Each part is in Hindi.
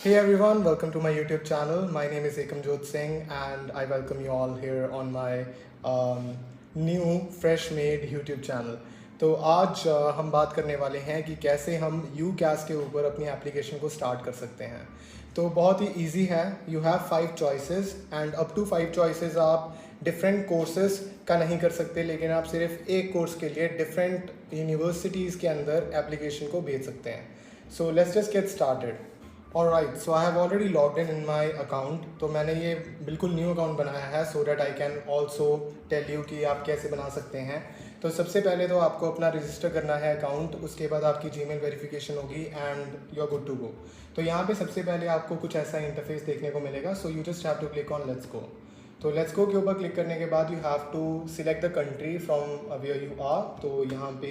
Hey everyone, welcome to my YouTube channel. My name is Ekamjot Singh and I welcome you all here on my new fresh made YouTube channel. तो आज हम बात करने वाले हैं कि कैसे हम UCAS के ऊपर अपनी एप्लीकेशन को स्टार्ट कर सकते हैं। तो बहुत ही इजी है। You have 5 choices and up to 5 choices आप डिफरेंट कोर्सेज का नहीं कर सकते, लेकिन आप सिर्फ एक कोर्स के लिए डिफरेंट यूनिवर्सिटीज़ के अंदर एप्लीकेशन को भेज सकते हैं। So let's just get started. Alright, so I have already logged in my account. तो मैंने ये बिल्कुल न्यू अकाउंट बनाया है so that I can also tell you कि आप कैसे बना सकते हैं। तो सबसे पहले तो आपको अपना रजिस्टर करना है अकाउंट, उसके बाद आपकी जीमेल वेरिफिकेशन होगी and you are good to go. तो यहाँ पे सबसे पहले आपको कुछ ऐसा इंटरफेस देखने को मिलेगा। So you just have to click on let's go. तो लेट्स गो के ऊपर क्लिक करने के बाद you have to select the country from where you are. तो यहाँ पे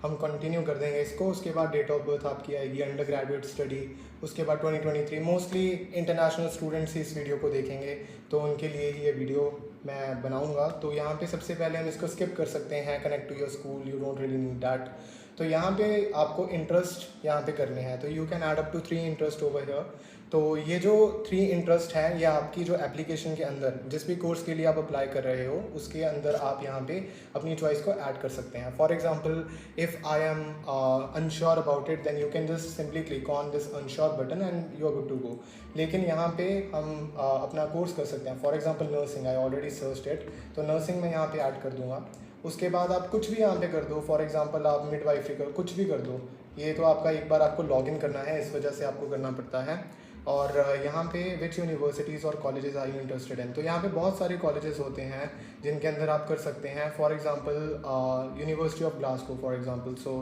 हम कंटिन्यू कर देंगे इसको। उसके बाद डेट ऑफ बर्थ आपकी आएगी, अंडर ग्रेजुएट स्टडी, उसके बाद 2023। मोस्टली इंटरनेशनल स्टूडेंट्स ही इस वीडियो को देखेंगे तो उनके लिए ही ये वीडियो मैं बनाऊंगा। तो यहाँ पे सबसे पहले हम इसको स्किप कर सकते हैं, connect to your school, you don't really need that. तो यहाँ पे आपको इंटरेस्ट यहाँ पे करने हैं। तो you can add up to 3 interest over here. तो ये जो 3 इंटरेस्ट हैं, ये आपकी जो एप्लीकेशन के अंदर जिस भी कोर्स के लिए आप अप्लाई कर रहे हो उसके अंदर आप यहाँ पे अपनी चॉइस को ऐड कर सकते हैं। For example, if I am unsure about it then you can just simply click on this unsure button and you are good to go. लेकिन यहाँ पे हम अपना कोर्स कर सकते हैं। For example nursing, I already searched it, तो नर्सिंग में यहाँ पे ऐड कर दूंगा। उसके बाद आप कुछ भी यहाँ पे कर दो। फॉर एग्जांपल आप मिडवाइफरी कर, कुछ भी कर दो। ये तो आपका एक बार आपको लॉगिन करना है, इस वजह से आपको करना पड़ता है। और यहाँ पे विच यूनिवर्सिटीज़ और colleges are you interested in. तो यहाँ पे बहुत सारे कॉलेजेस होते हैं जिनके अंदर आप कर सकते हैं। For example university of Glasgow for example. So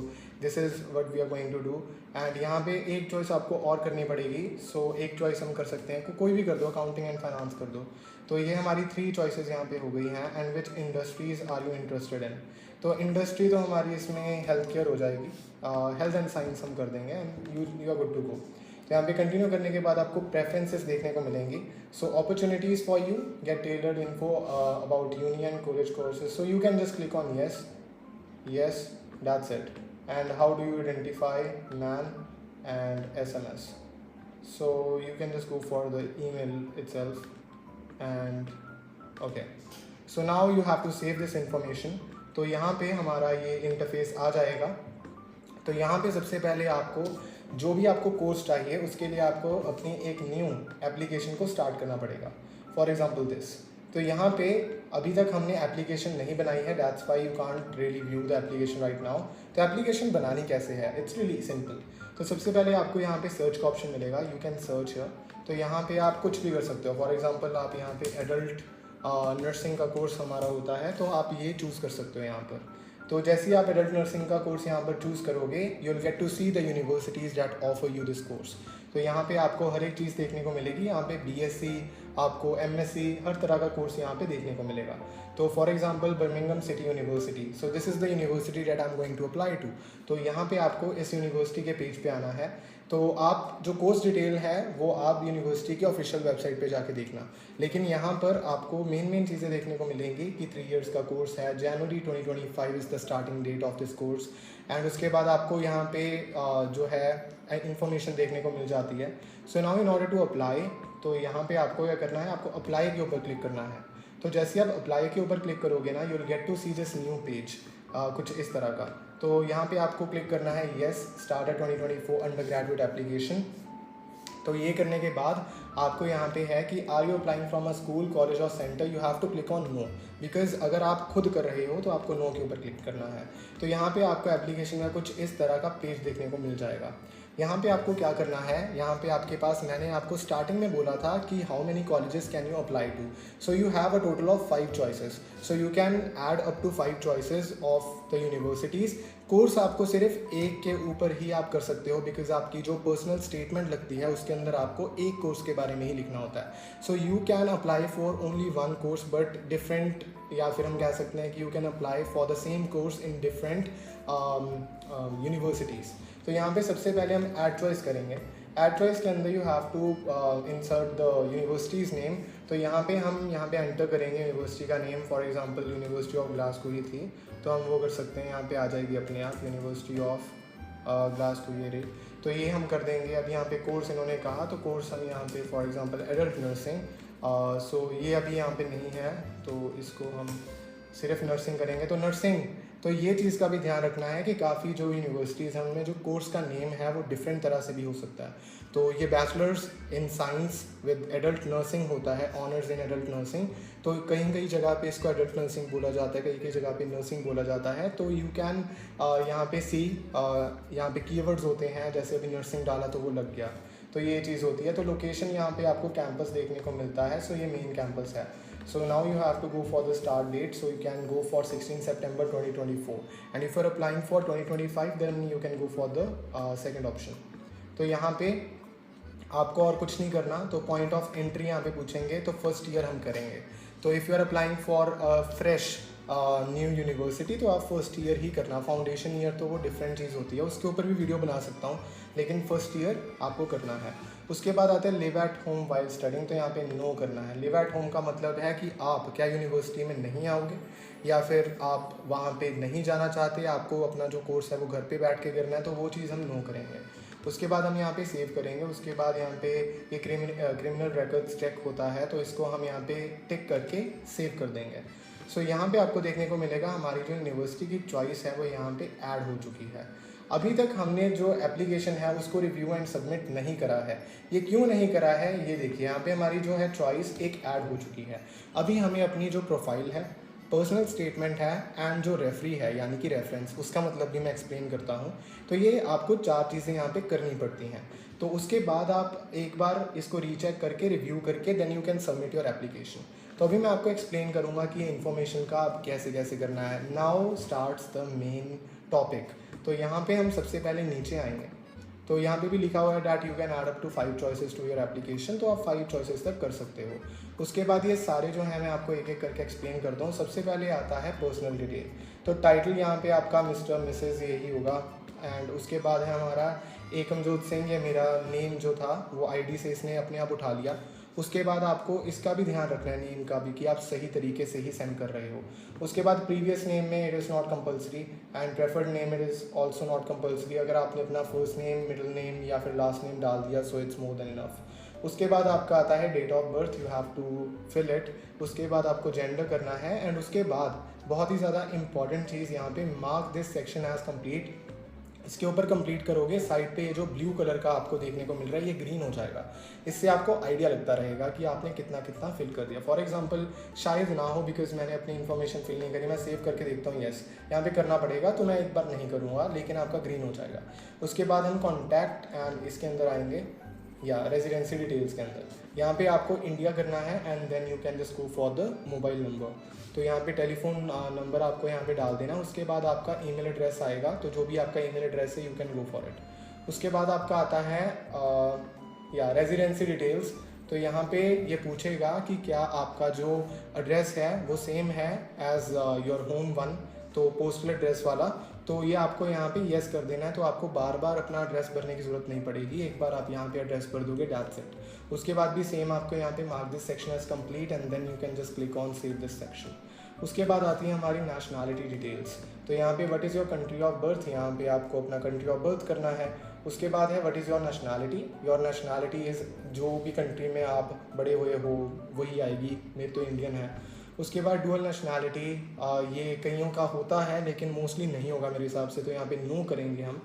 this is what we are going to do. And यहाँ पे एक चॉइस आपको और करनी पड़ेगी। सो एक चॉइस हम कर सकते हैं, कोई भी कर दो, अकाउंटिंग एंड फाइनेंस कर दो। तो ये हमारी 3 चॉइसेस यहाँ पे हो गई हैं। And which industries are you interested in. तो इंडस्ट्री तो हमारी इसमें हेल्थ केयर हो जाएगी, हेल्थ एंड साइंस हम कर देंगे and you are good to go. तो यहाँ पे कंटिन्यू करने के बाद आपको प्रेफरेंसेस देखने को मिलेंगी। So opportunities for you, get tailored info about union college courses. So you can just click on yes, yes, that's it. And how do you identify man and SMS। so you can just go for the email itself and okay, so now you have to save this information। तो यहाँ पे हमारा ये इंटरफेस आ जाएगा। तो यहाँ पे सबसे पहले आपको जो भी आपको कोर्स चाहिए उसके लिए आपको अपनी एक न्यू एप्लीकेशन को स्टार्ट करना पड़ेगा। For example this. तो यहाँ पे अभी तक हमने एप्लीकेशन नहीं बनाई है, that's why you can't really view the application right now. तो एप्लीकेशन बनानी कैसे है, इट्स रियली सिंपल। तो सबसे पहले आपको यहाँ पे सर्च का ऑप्शन मिलेगा, यू कैन सर्च हियर। तो यहाँ पे आप कुछ भी कर सकते हो। फॉर एग्जांपल आप यहाँ पे एडल्ट नर्सिंग का कोर्स हमारा होता है, तो आप ये चूज़ कर सकते हो यहाँ पर। तो जैसे ही आप एडल्ट नर्सिंग का कोर्स यहाँ पर चूज़ करोगे, you will get to see the universities that offer you this course. तो यहाँ पे आपको हर एक चीज़ देखने को मिलेगी। यहाँ पे BSc, आपको MSc, हर तरह का कोर्स यहाँ पे देखने को मिलेगा। तो for example Birmingham city university, so this is the university that I am going to apply to. तो यहाँ पे आपको इस यूनिवर्सिटी के पेज पे आना है। तो आप जो कोर्स डिटेल है वो आप यूनिवर्सिटी की ऑफिशियल वेबसाइट पे जाके देखना। लेकिन यहाँ पर आपको मेन चीज़ें देखने को मिलेंगी कि 3 इयर्स का कोर्स है, January 2025 is the starting date of this course. And उसके बाद आपको यहाँ पे जो है इंफॉर्मेशन देखने को मिल जाती है। So now in order to apply, तो यहाँ पे आपको क्या करना है, आपको अप्लाई के ऊपर क्लिक करना है। तो जैसे आप अप्लाई के ऊपर क्लिक करोगे ना, you will get to see this new page, कुछ इस तरह का। तो यहाँ पे आपको क्लिक करना है yes, start 2024 under graduate application. तो ये करने के बाद आपको यहाँ पे है कि are you applying from a school, college और centre, you have to click on no. Because अगर आप खुद कर रहे हो तो आपको नो के ऊपर क्लिक करना है। तो यहाँ पे आपको एप्लीकेशन का कुछ इस तरह का पेज देखने को मिल जाएगा। यहाँ पे आपको क्या करना है, यहाँ पे आपके पास, मैंने आपको स्टार्टिंग में बोला था कि how many colleges can you apply to. So you have a total of 5 choices. So you can add up to 5 choices of the universities. Course आपको सिर्फ एक के ऊपर ही आप कर सकते हो, बिकॉज आपकी जो पर्सनल स्टेटमेंट लगती है उसके अंदर आपको एक कोर्स के बारे में ही लिखना होता है। So you can apply for only 1 course but different, या फिर हम कह सकते हैं कि you can apply for the same course in different universities. तो यहाँ पे सबसे पहले हम ऐड चॉइस करेंगे। ऐड चॉइस के अंदर you have to insert the universities name. तो यहाँ पे हम यहाँ पे एंटर करेंगे यूनिवर्सिटी का name. For example university of Glasgow ही थी, तो हम वो कर सकते हैं। यहाँ पे आ जाएगी अपने आप यूनिवर्सिटी ऑफ ग्लासगो, ये तो ये हम कर देंगे। अब यहाँ पे कोर्स इन्होंने कहा, तो कोर्स हम यहाँ पे फॉर एग्जांपल एडल्ट नर्सिंग, सो ये अभी यहाँ पे नहीं है, तो इसको हम सिर्फ नर्सिंग करेंगे। तो नर्सिंग, तो ये चीज़ का भी ध्यान रखना है कि काफ़ी जो यूनिवर्सिटीज़ हैं उनमें जो कोर्स का नेम है वो डिफरेंट तरह से भी हो सकता है। तो ये bachelors in science with adult nursing होता है, ऑनर्स इन एडल्ट नर्सिंग। तो कहीं कहीं जगह पे इसको एडल्ट नर्सिंग बोला जाता है, कहीं कहीं जगह पे नर्सिंग बोला जाता है। तो यू कैन यहाँ पे सी, यहाँ पे कीवर्ड्स होते हैं, जैसे अभी नर्सिंग डाला तो वो लग गया, तो ये चीज़ होती है। तो लोकेशन यहाँ पे आपको कैंपस देखने को मिलता है, सो ये मेन कैंपस है। So now you have to go for the start date, so you can go for 16 September 2024, and if you are applying for 2025 then you can go for the second option. तो यहाँ पे आपको और कुछ नहीं करना, तो पॉइंट ऑफ एंट्री यहाँ पे पूछेंगे, तो फर्स्ट ईयर हम करेंगे। तो if you are applying for fresh new university तो आप फर्स्ट ईयर ही करना। फाउंडेशन ईयर तो वो डिफरेंट चीज़ होती है, उसके ऊपर भी वीडियो बना सकता हूँ, लेकिन फर्स्ट ईयर आपको करना है। उसके बाद आते हैं live at home while studying, तो यहाँ पे नो करना है। लिव एट होम का मतलब है कि आप क्या यूनिवर्सिटी में नहीं आओगे, या फिर आप वहाँ पे नहीं जाना चाहते, आपको अपना जो कोर्स है वो घर पे बैठ के करना है, तो वो चीज़ हम नो करेंगे। उसके बाद हम यहाँ पे सेव करेंगे। उसके बाद यहाँ पे ये क्रिमिनल रिकॉर्ड्स चेक होता है, तो इसको हम यहाँ पे टिक करके सेव कर देंगे। सो यहाँ पे आपको देखने को मिलेगा हमारी जो यूनिवर्सिटी की चॉइस है वो यहाँ पे ऐड हो चुकी है। अभी तक हमने जो एप्लीकेशन है उसको रिव्यू एंड सबमिट नहीं करा है। ये क्यों नहीं करा है, ये देखिए यहाँ पे हमारी जो है चॉइस एक ऐड हो चुकी है। अभी हमें अपनी जो प्रोफाइल है, पर्सनल स्टेटमेंट है एंड जो रेफरी है यानी कि रेफरेंस, उसका मतलब भी मैं एक्सप्लेन करता हूँ। तो ये आपको 4 चीज़ें यहाँ पे करनी पड़ती हैं। तो उसके बाद आप एक बार इसको रीचेक करके रिव्यू करके then you can submit your application. तो अभी मैं आपको एक्सप्लेन करूँगा कि ये इन्फॉर्मेशन का आप कैसे कैसे करना है। Now starts the main topic. तो यहाँ पे हम सबसे पहले नीचे आएंगे, तो यहाँ पे भी लिखा हुआ है that you can add up to 5 choices to your application, तो आप 5 चॉइसेस तक कर सकते हो। उसके बाद ये सारे जो हैं मैं आपको एक एक करके एक्सप्लेन करता हूँ। सबसे पहले आता है पर्सनल डिटेल, तो टाइटल यहाँ पे आपका मिस्टर मिसेस यही होगा। एंड उसके बाद है हमारा एकमजोत सिंह, ये मेरा नेम जो था वो आईडी से इसने अपने आप उठा लिया। उसके बाद आपको इसका भी ध्यान रखना है नेम का भी, कि आप सही तरीके से ही सेंड कर रहे हो। उसके बाद प्रीवियस नेम में it is not compulsory and preferred name it is also not compulsory. अगर आपने अपना फर्स्ट नेम, मिडिल नेम या फिर लास्ट नेम डाल दिया so it's more than enough. उसके बाद आपका आता है date of birth, you have to fill it. उसके बाद आपको जेंडर करना है एंड उसके बाद बहुत ही ज़्यादा इंपॉर्टेंट चीज़ यहाँ पे, mark this section as complete. इसके ऊपर कंप्लीट करोगे, साइड पे ये जो ब्लू कलर का आपको देखने को मिल रहा है ये ग्रीन हो जाएगा। इससे आपको आइडिया लगता रहेगा कि आपने कितना कितना फिल कर दिया। फॉर एग्जांपल शायद ना हो बिकॉज मैंने अपनी इन्फॉर्मेशन फिल नहीं करी, मैं सेव करके देखता हूँ येस, यहाँ पे करना पड़ेगा, तो मैं एक बार नहीं करूँगा लेकिन आपका ग्रीन हो जाएगा। उसके बाद हम कॉन्टैक्ट एंड इसके अंदर आएंगे या रेजिडेंसी डिटेल्स के अंदर, यहाँ पे आपको इंडिया करना है and then you can just go for the mobile number. तो यहाँ पे टेलीफोन नंबर आपको यहाँ पे डाल देना। उसके बाद आपका ईमेल एड्रेस आएगा, तो जो भी आपका ईमेल एड्रेस है you can go for it. उसके बाद आपका आता है या रेजिडेंसी डिटेल्स, तो यहाँ पे ये पूछेगा कि क्या आपका जो एड्रेस है वो सेम है एज योर होम वन, तो पोस्टल एड्रेस वाला, तो ये आपको यहाँ पे येस कर देना है। तो आपको बार बार अपना एड्रेस भरने की ज़रूरत नहीं पड़ेगी, एक बार आप यहाँ पे एड्रेस भर दोगे दैट्स इट। उसके बाद भी सेम आपको यहाँ पे mark this section as complete and then you can just click on save this section. उसके बाद आती है हमारी नेशनैलिटी डिटेल्स, तो यहाँ पे what is your country of birth, यहाँ पे आपको अपना कंट्री ऑफ बर्थ करना है। उसके बाद है what is your nationality, your nationality is जो भी कंट्री में आप बड़े हुए हो वही आएगी, मेरी तो इंडियन है। उसके बाद डुअल नेशनैलिटी, ये कईयों का होता है लेकिन मोस्टली नहीं होगा मेरे हिसाब से, तो यहाँ पे नो करेंगे हम।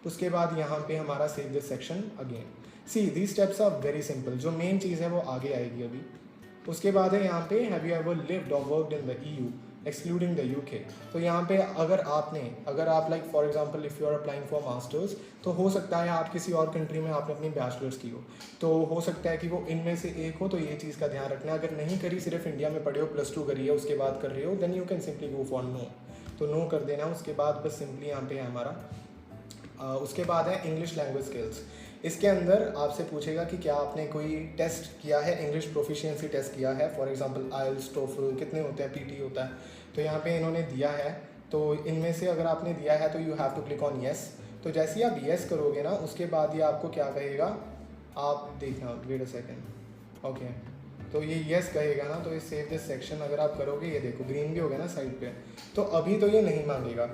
उसके बाद यहाँ पे हमारा save this section again. See these steps are very simple, जो मेन चीज़ है वो आगे आएगी अभी। उसके बाद है यहाँ पे have you ever lived or worked in the EU excluding the UK, तो यहाँ पे अगर आप like for example if you are applying for masters, तो हो सकता है आप किसी और कंट्री में आपने अपनी बैचलर्स की हो, हो सकता है कि वो इनमें से एक हो, तो ये चीज़ का ध्यान रखना है। अगर नहीं करी, सिर्फ इंडिया में पढ़े हो, +2 करी है, उसके बाद कर रहे हो, then you can simply go for no, तो नो कर देना। उसके बाद बस सिंपली यहाँ पे है हमारा उसके बाद है इंग्लिश लैंग्वेज स्किल्स। इसके अंदर आपसे पूछेगा कि क्या आपने कोई टेस्ट किया है, इंग्लिश प्रोफिशिएंसी टेस्ट किया है, फॉर एग्जांपल आइल्स, टोफल, कितने होते हैं, PT होता है, तो यहाँ पे इन्होंने दिया है। तो इनमें से अगर आपने दिया है तो you have to click on yes. तो जैसे ही आप येस करोगे ना, उसके बाद ये आपको क्या कहेगा, आप देखना, वेट अ सेकेंड, ओके, तो ये येस कहेगा ना, तो ये सेव दिस सेक्शन अगर आप करोगे, ये देखो ग्रीन भी हो गया ना साइड पे, तो अभी तो ये नहीं मांगेगा।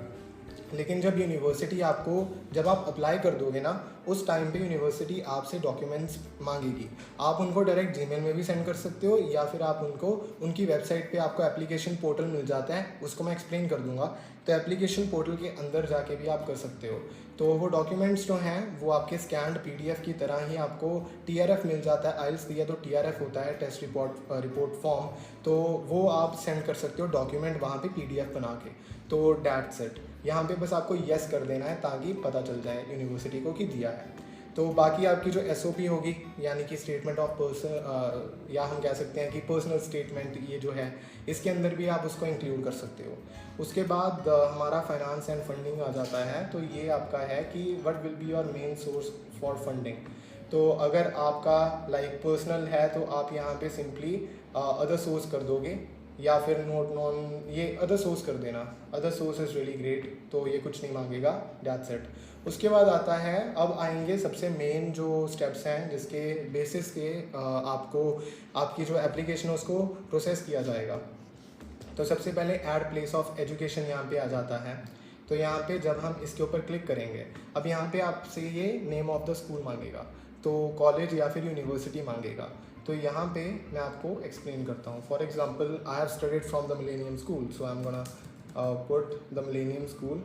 लेकिन जब आप अप्लाई कर दोगे ना, उस टाइम पे यूनिवर्सिटी आपसे डॉक्यूमेंट्स मांगेगी। आप उनको डायरेक्ट जीमेल में भी सेंड कर सकते हो, या फिर आप उनको उनकी वेबसाइट पे आपको एप्लीकेशन पोर्टल मिल जाता है, उसको मैं एक्सप्लेन कर दूंगा। तो एप्लीकेशन पोर्टल के अंदर जाके भी आप कर सकते हो। तो वो डॉक्यूमेंट्स जो हैं वो आपके स्कैंड पीडीएफ की तरह ही आपको टीआरएफ मिल जाता है। आइल्स दिया तो टीआरएफ होता है, टेस्ट रिपोर्ट फॉर्म, तो वो आप सेंड कर सकते हो डॉक्यूमेंट वहाँ पे पीडीएफ बना के। तो डैट्स इट। यहाँ पे बस आपको येस कर देना है ताकि पता चल जाए यूनिवर्सिटी को कि दिया है। तो बाकी आपकी जो एसओपी होगी, यानी कि स्टेटमेंट ऑफ पर्सन, या हम कह सकते हैं कि पर्सनल स्टेटमेंट, ये जो है इसके अंदर भी आप उसको इंक्लूड कर सकते हो। उसके बाद हमारा फाइनेंस एंड फंडिंग आ जाता है। तो ये आपका है कि what will be your main source for funding. तो अगर आपका लाइक पर्सनल है तो आप यहाँ पे सिंपली अदर सोर्स कर दोगे, या फिर नोट नॉन, ये अदर सोर्स कर देना। Other source is really great, तो ये कुछ नहीं मांगेगा, दैट्स इट। उसके बाद आता है, अब आएंगे सबसे मेन जो स्टेप्स हैं जिसके बेसिस के आपको आपकी जो एप्लीकेशन है उसको प्रोसेस किया जाएगा। तो सबसे पहले ऐड प्लेस ऑफ एजुकेशन यहाँ पे आ जाता है। तो यहाँ पे जब हम इसके ऊपर क्लिक करेंगे, अब यहाँ पे आपसे ये नेम ऑफ द स्कूल मांगेगा, तो कॉलेज या फिर यूनिवर्सिटी मांगेगा। तो यहाँ पे मैं आपको एक्सप्लेन करता हूँ। For example, I have studied from the millennium school, so I am gonna put the millennium school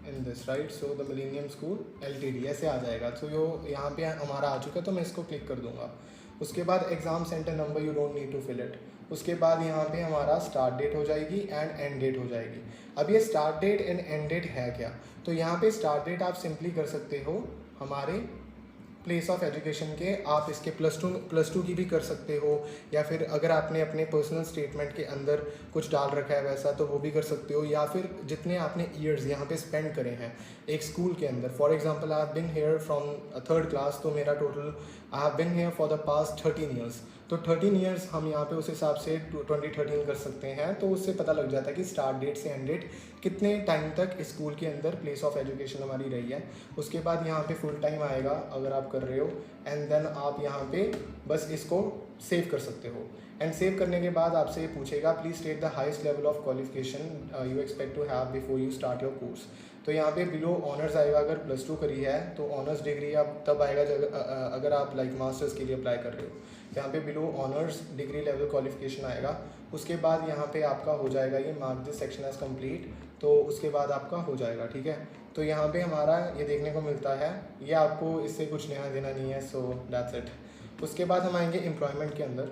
in this, right. So the millennium school LTD ऐसे आ जाएगा। तो यहाँ पे हमारा आ चुका है, तो मैं इसको क्लिक कर दूंगा। उसके बाद exam centre number, you don't need to fill it. उसके बाद यहाँ पे हमारा स्टार्ट डेट हो जाएगी एंड एंड डेट हो जाएगी। अब ये start date and end date है क्या? तो यहाँ पे स्टार्ट डेट आप सिंपली कर सकते हो हमारे प्लेस ऑफ एजुकेशन के, आप इसके प्लस टू की भी कर सकते हो, या फिर अगर आपने अपने पर्सनल स्टेटमेंट के अंदर कुछ डाल रखा है वैसा तो वो भी कर सकते हो, या फिर जितने आपने ईयर्स यहाँ पे स्पेंड करे हैं एक स्कूल के अंदर। For example, I have been here from 3rd class, तो मेरा total I have been here for the past 13 years. तो 13 ईयर्स हम यहाँ पे उस हिसाब से 2013 कर सकते हैं। तो उससे पता लग जाता है कि स्टार्ट डेट से एंड डेट कितने टाइम तक स्कूल के अंदर प्लेस ऑफ एजुकेशन हमारी रही है। उसके बाद यहाँ पे फुल टाइम आएगा अगर आप कर रहे हो, एंड देन आप यहाँ पे बस इसको सेव कर सकते हो। एंड सेव करने के बाद आपसे ये पूछेगा, please state the highest level of qualification you expect to have before you start your course. तो यहाँ पे बिलो ऑनर्स आएगा, अगर +2 करी है तो ऑनर्स डिग्री आप तब आएगा जब अगर आप लाइक मास्टर्स के लिए अप्लाई कर रहे हो। यहाँ पे below honours degree level qualification आएगा। उसके बाद यहाँ पे आपका हो जाएगा ये mark this section as complete, तो उसके बाद आपका हो जाएगा, ठीक है। तो यहाँ पे हमारा ये देखने को मिलता है, ये आपको इससे कुछ लेना देना नहीं है, सो दैट्स इट। उसके बाद हम आएंगे एम्प्लॉयमेंट के अंदर।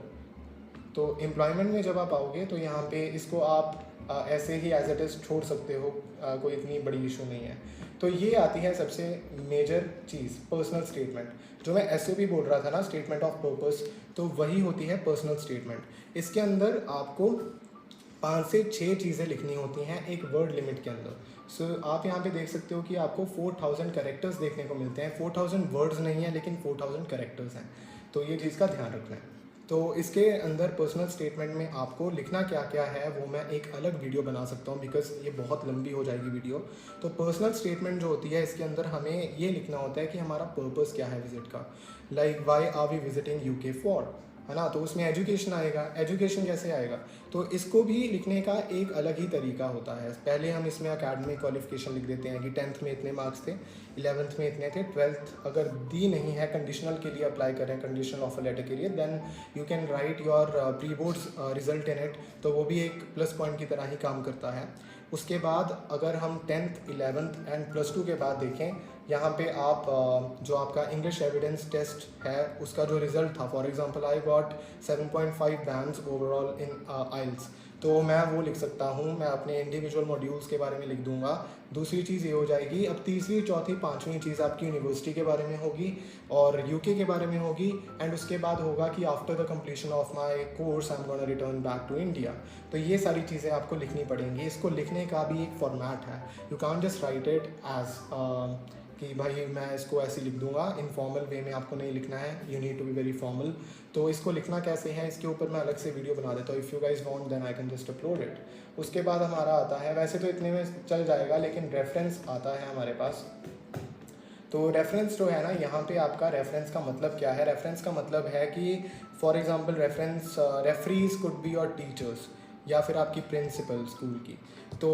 तो एम्प्लॉयमेंट में जब आप आओगे तो यहाँ पे इसको आप ऐसे ही एज इट इज़ छोड़ सकते हो, कोई इतनी बड़ी इशू नहीं है। तो ये आती है सबसे मेजर चीज़, पर्सनल स्टेटमेंट। जो मैं एसओपी बोल रहा था ना, स्टेटमेंट ऑफ पर्पस, तो वही होती है पर्सनल स्टेटमेंट। इसके अंदर आपको 5 से 6 चीज़ें लिखनी होती हैं एक वर्ड लिमिट के अंदर। सो आप यहाँ पे देख सकते हो कि आपको 4000 कैरेक्टर्स देखने को मिलते हैं। 4000 वर्ड्स नहीं है लेकिन 4000 कैरेक्टर्स हैं, तो ये चीज़ का ध्यान रखना है। तो इसके अंदर पर्सनल स्टेटमेंट में आपको लिखना क्या क्या है वो मैं एक अलग वीडियो बना सकता हूँ, बिकॉज ये बहुत लंबी हो जाएगी वीडियो। तो पर्सनल स्टेटमेंट जो होती है इसके अंदर हमें ये लिखना होता है कि हमारा पर्पस क्या है विजिट का, like why are we visiting UK for, है ना। तो उसमें एजुकेशन आएगा, एजुकेशन कैसे आएगा, तो इसको भी लिखने का एक अलग ही तरीका होता है। पहले हम इसमें अकेडमिक क्वालिफिकेशन लिख देते हैं कि 10th में इतने मार्क्स थे, 11th में इतने थे, 12th अगर दी नहीं है, कंडीशनल के लिए अप्लाई करें, कंडीशनल ऑफर लेटर के लिए, then you can write your pre boards result in it, तो वो भी एक प्लस पॉइंट की तरह ही काम करता है। उसके बाद अगर हम 10th 11th एंड +2 के बाद देखें, यहाँ पे आप जो आपका इंग्लिश एविडेंस टेस्ट है उसका जो रिज़ल्ट था, for example I got 7.5 bands overall in IELTS, तो मैं वो लिख सकता हूँ, मैं अपने इंडिविजुअल मॉड्यूल्स के बारे में लिख दूंगा। दूसरी चीज़ ये हो जाएगी। अब तीसरी चौथी पांचवी चीज़ आपकी यूनिवर्सिटी के बारे में होगी और यूके के बारे में होगी, एंड उसके बाद होगा कि after the completion of my course I am gonna return back to India. तो ये सारी चीज़ें आपको लिखनी पड़ेंगी। इसको लिखने का भी एक फॉर्मेट है, you can't just write it as कि भाई मैं इसको ऐसे लिख दूंगा, इनफॉर्मल वे में आपको नहीं लिखना है, you need to be very formal. तो इसको लिखना कैसे है इसके ऊपर मैं अलग से वीडियो बना देता हूँ, if you guys want then I can just upload it. उसके बाद हमारा आता है, वैसे तो इतने में चल जाएगा, लेकिन रेफरेंस आता है हमारे पास। तो रेफरेंस जो है ना, यहाँ पे आपका रेफरेंस का मतलब क्या है? रेफरेंस का मतलब है कि for example reference referees could be your teachers, या फिर आपकी प्रिंसिपल स्कूल की। तो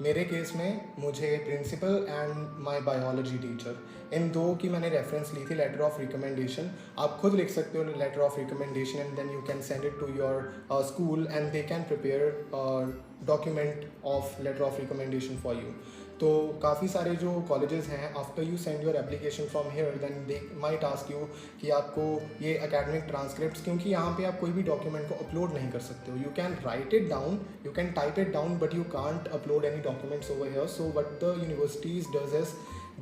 मेरे केस में मुझे principal and my biology teacher, इन दो की मैंने रेफरेंस ली थी, लेटर ऑफ रिकमेंडेशन। आप खुद लिख सकते हो letter of recommendation and then you can send it to your school and they can prepare document of letter of recommendation for you. तो काफ़ी सारे जो कॉलेजेस हैं, after you send your application from here then they might ask you कि आपको ये एकेडमिक ट्रांसक्रिप्ट्स, क्योंकि यहाँ पे आप कोई भी डॉक्यूमेंट को अपलोड नहीं कर सकते हो। You can write it down, you can type it down, but you can't upload any documents over here. So what the universities does is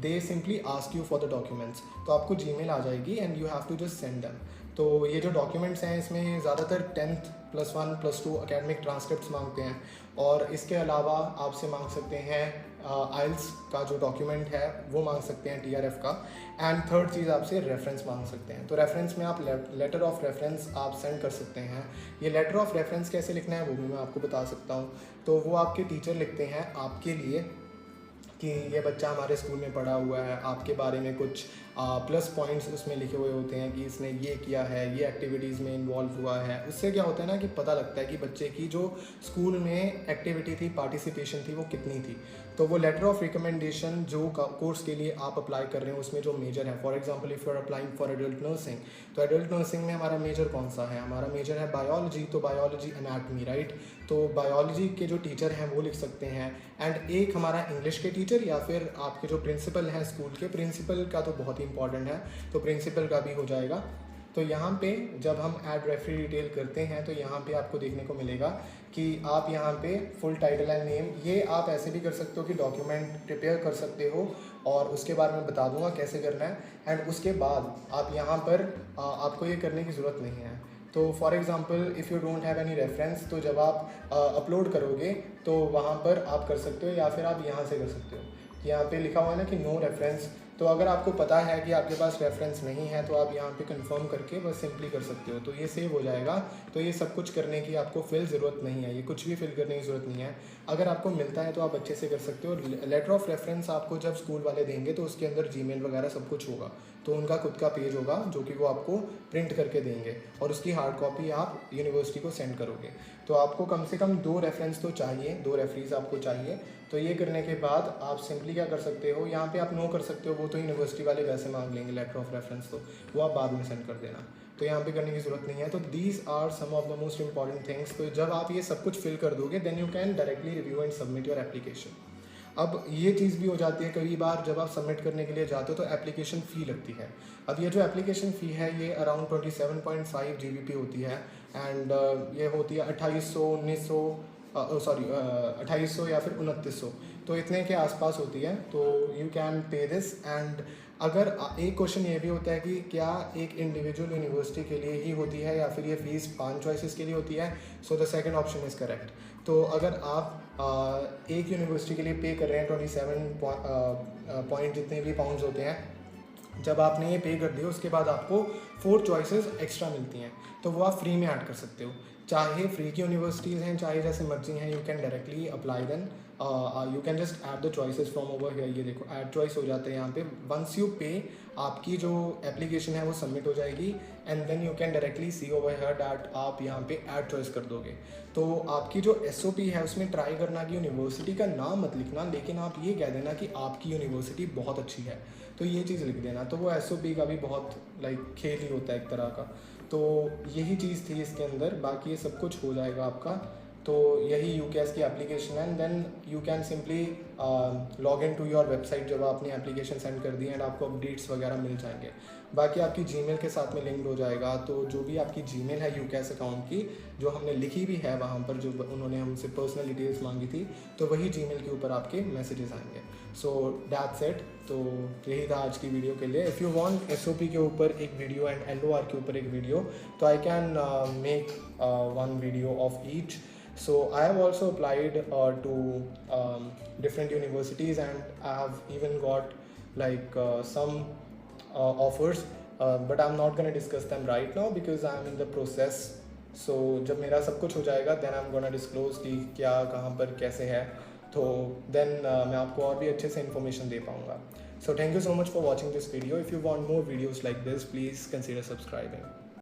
they simply ask you for the documents. तो आपको जीमेल आ जाएगी and you have to just send them. तो ये जो डॉक्यूमेंट्स हैं इसमें ज़्यादातर 10th +1 +2 एकेडमिक ट्रांसक्रिप्ट्स मांगते हैं, और इसके अलावा आपसे मांग सकते हैं आइल्स का जो डॉक्यूमेंट है वो मांग सकते हैं, TRF का, एंड थर्ड चीज़ आपसे रेफरेंस मांग सकते हैं। तो रेफरेंस में आप लेटर ऑफ रेफरेंस आप सेंड कर सकते हैं। ये लेटर ऑफ रेफरेंस कैसे लिखना है वो भी मैं आपको बता सकता हूँ। तो वो आपके टीचर लिखते हैं आपके लिए कि ये बच्चा हमारे स्कूल में पढ़ा हुआ है, आपके बारे में कुछ प्लस पॉइंट्स उसमें लिखे हुए होते हैं कि इसने ये किया है, ये एक्टिविटीज़ में इन्वॉल्व हुआ है। उससे क्या होता है ना कि पता लगता है कि बच्चे की जो स्कूल में एक्टिविटी थी, पार्टिसिपेशन थी, वो कितनी थी। तो वो लेटर ऑफ रिकमेंडेशन जो कोर्स के लिए आप अप्लाई कर रहे हैं उसमें जो मेजर है, for example if you are applying for adult nursing, तो एडल्ट नर्सिंग में हमारा मेजर कौन सा है? हमारा मेजर है बायोलॉजी, तो बायोलॉजी एनाटमी, राइट। तो बायोलॉजी के जो टीचर हैं वो लिख सकते हैं। एंड एक हमारा इंग्लिश के टीचर या फिर आपके जो प्रिंसिपल हैं स्कूल के, प्रिंसिपल का तो बहुत ही इंपॉर्टेंट है, तो प्रिंसिपल का भी हो जाएगा। तो यहाँ पे जब हम ऐड रेफरी डिटेल करते हैं तो यहाँ पे आपको देखने को मिलेगा कि आप यहाँ पे फुल टाइटल एंड नेम, ये आप ऐसे भी कर सकते हो कि डॉक्यूमेंट प्रिपेयर कर सकते हो, और उसके बारे में बता दूंगा कैसे करना है। एंड उसके बाद आप यहाँ पर आपको ये करने की ज़रूरत नहीं है। तो for example if you don't have any reference, तो जब आप अपलोड करोगे तो वहाँ पर आप कर सकते हो, या फिर आप यहाँ से कर सकते हो। यहाँ पे लिखा हुआ है ना कि नो रेफरेंस, तो अगर आपको पता है कि आपके पास रेफरेंस नहीं है तो आप यहाँ पे कंफर्म करके बस सिंपली कर सकते हो, तो ये सेव हो जाएगा। तो ये सब कुछ करने की आपको फिल ज़रूरत नहीं है, ये कुछ भी फिल करने की ज़रूरत नहीं है। अगर आपको मिलता है तो आप अच्छे से कर सकते हो। लेटर ऑफ रेफरेंस आपको जब स्कूल वाले देंगे तो उसके अंदर जीमेल वगैरह सब कुछ होगा, तो उनका खुद का पेज होगा जो कि वो आपको प्रिंट करके देंगे, और उसकी हार्ड कॉपी आप यूनिवर्सिटी को सेंड करोगे। तो आपको कम से कम 2 रेफरेंस तो चाहिए, 2 रेफरीज आपको चाहिए। तो ये करने के बाद आप सिंपली क्या कर सकते हो, यहाँ पे आप नो कर सकते हो, वो तो यूनिवर्सिटी वाले वैसे मांग लेंगे लेटर ऑफ रेफरेंस, तो वो आप बाद में सेंड कर देना, तो यहाँ पे करने की ज़रूरत नहीं है। तो these are some of the most important things. तो जब आप ये सब कुछ फिल कर दोगे then you can directly review and submit your application. अब ये चीज़ भी हो जाती है कई बार जब आप सबमिट करने के लिए जाते हो तो एप्लीकेशन फ़ी लगती है। अब ये जो एप्लीकेशन फ़ी है ये अराउंड 27.5 GBP होती है, एंड ये होती है 2800 या फिर 2900, तो इतने के आसपास होती है। तो you can pay this. And अगर एक क्वेश्चन ये भी होता है कि क्या एक इंडिविजुअल यूनिवर्सिटी के लिए ही होती है या फिर ये फ़ीस 5 चॉइसेस के लिए होती है? So the second option is correct. तो अगर आप एक यूनिवर्सिटी के लिए पे कर रहे हैं 27 पॉइंट जितने भी पाउंड्स होते हैं, जब आपने ये पे कर दिया उसके बाद आपको 4 चॉइसेस एक्स्ट्रा मिलती हैं, तो वो आप फ्री में ऐड कर सकते हो। चाहे फ्री की यूनिवर्सिटीज़ हैं, चाहे जैसे मर्जी हैं, you can directly apply then, you can just add the choices from over here. ये देखो ऐड चॉइस हो जाते हैं यहाँ पे। वंस यू पे, आपकी जो एप्लीकेशन है वो सबमिट हो जाएगी, and then you can directly see over here that आप यहाँ पे ऐड चॉइस कर दोगे। तो आपकी जो SOP है उसमें ट्राई करना कि यूनिवर्सिटी का नाम मत लिखना, लेकिन आप ये कह देना कि आपकी यूनिवर्सिटी बहुत अच्छी है, तो ये चीज़ लिख देना। तो वो SOP का भी बहुत खेल ही होता है एक तरह का। तो यही चीज़ थी इसके अंदर, बाकी ये सब कुछ हो जाएगा आपका। तो यही UCAS की एप्लीकेशन है, and then you can simply log in to your website जब आपने एप्लीकेशन सेंड कर दी, एंड आपको अपडेट्स वगैरह मिल जाएंगे। बाकी आपकी जीमेल के साथ में लिंक्ड हो जाएगा, तो जो भी आपकी जीमेल है UCAS अकाउंट की, जो हमने लिखी भी है वहाँ पर, जो उन्होंने हमसे पर्सनल डिटेल्स मांगी थी, तो वही जीमेल के ऊपर आपके मैसेजेस आएंगे। So that's it. तो यही था आज की वीडियो के लिए। इफ़ यू वांट SOP के ऊपर एक वीडियो एंड LOR के ऊपर एक वीडियो, तो I can make 1 video of each. So I have also applied to different universities, and I have even got like some offers, but I'm not going to discuss them right now because I'm in the process. So जब मेरा सब कुछ हो जाएगा then I'm gonna disclose कि क्या कहाँ पर कैसे है, तो then मैं आपको और भी अच्छे से information दे पाऊँगा. So thank you so much for watching this video. If you want more videos like this, please consider subscribing.